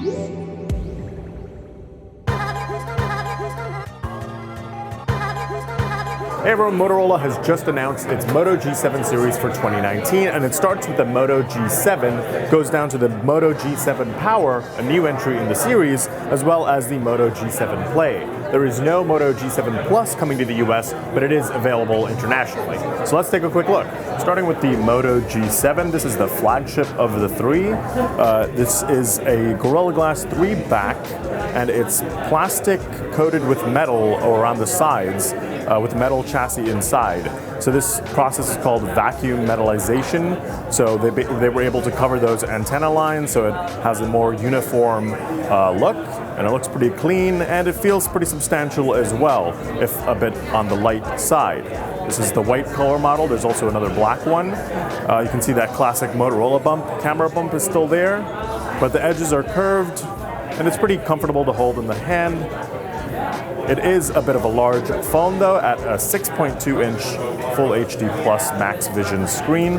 Hey everyone, Motorola has just announced its Moto G7 series for 2019, and it starts with the Moto G7, goes down to the Moto G7 Power, a new entry in the series, as well as the Moto G7 Play. There is no Moto G7 Plus coming to the US, but it is available internationally. So let's take a quick look. Starting with the Moto G7, this is the flagship of the three. This is a Gorilla Glass 3 back, and it's plastic coated with metal around the sides, with metal chassis inside. So this process is called vacuum metallization. So they were able to cover those antenna lines, so it has a more uniform look, and it looks pretty clean, and it feels pretty substantial as well, if a bit on the light side. This is the white color model. There's also another black one. You can see that classic Motorola bump. Camera bump is still there, but the edges are curved, and it's pretty comfortable to hold in the hand. It is a bit of a large phone though, at a 6.2-inch Full HD Plus Max Vision screen.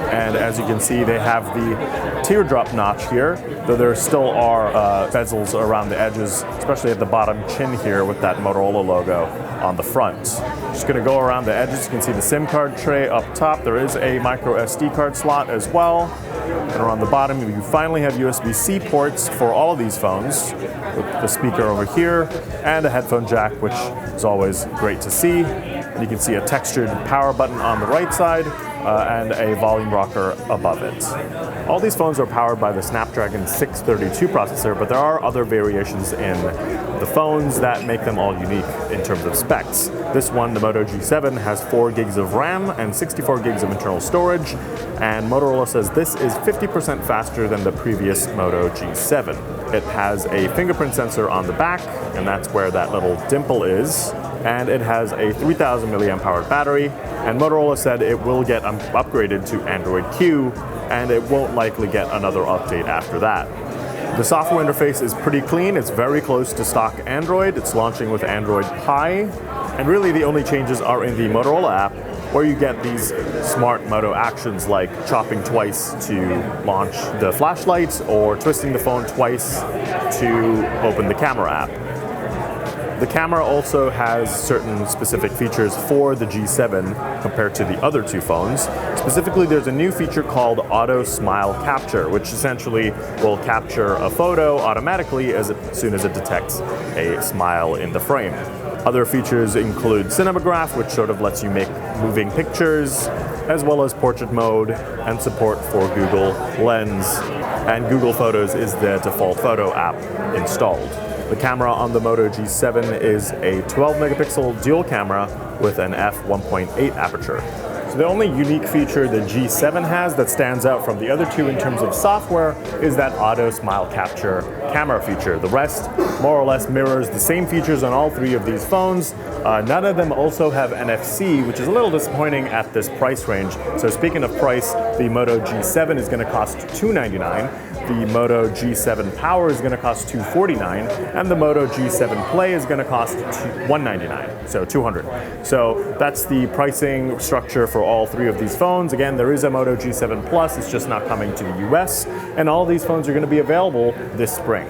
And as you can see, they have the teardrop notch here, though there still are bezels around the edges, especially at the bottom chin here with that Motorola logo on the front. Just gonna go around the edges. You can see the SIM card tray up top. There is a micro SD card slot as well. And around the bottom, you finally have USB-C ports for all of these phones, with the speaker over here, and a headphone jack, which is always great to see. And you can see a textured power button on the right side, and a volume rocker above it. All these phones are powered by the Snapdragon 632 processor, but there are other variations in the phones that make them all unique in terms of specs. This one, the Moto G7, has 4 gigs of RAM and 64 gigs of internal storage, and Motorola says this is 50% faster than the previous Moto G7. It has a fingerprint sensor on the back, and that's where that little dimple is. And it has a 3000 milliamp hour battery, and Motorola said it will get upgraded to Android Q, and it won't likely get another update after that. The software interface is pretty clean. It's very close to stock Android. It's launching with Android Pie, and really the only changes are in the Motorola app, where you get these smart Moto actions like chopping twice to launch the flashlight or twisting the phone twice to open the camera app. The camera also has certain specific features for the G7 compared to the other two phones. Specifically, there's a new feature called Auto Smile Capture, which essentially will capture a photo automatically as soon as it detects a smile in the frame. Other features include Cinematograph, which sort of lets you make moving pictures, as well as portrait mode and support for Google Lens. And Google Photos is the default photo app installed. The camera on the Moto G7 is a 12 megapixel dual camera with an f1.8 aperture. So the only unique feature the G7 has that stands out from the other two in terms of software is that Auto Smile Capture camera feature. The rest more or less mirrors the same features on all three of these phones. None of them also have NFC, which is a little disappointing at this price range. So speaking of price, the Moto G7 is going to cost $299. The Moto G7 Power is going to cost $249, and the Moto G7 Play is going to cost $199, so $200. So that's the pricing structure for all three of these phones. Again, there is a Moto G7 Plus, it's just not coming to the US, and all these phones are going to be available this spring.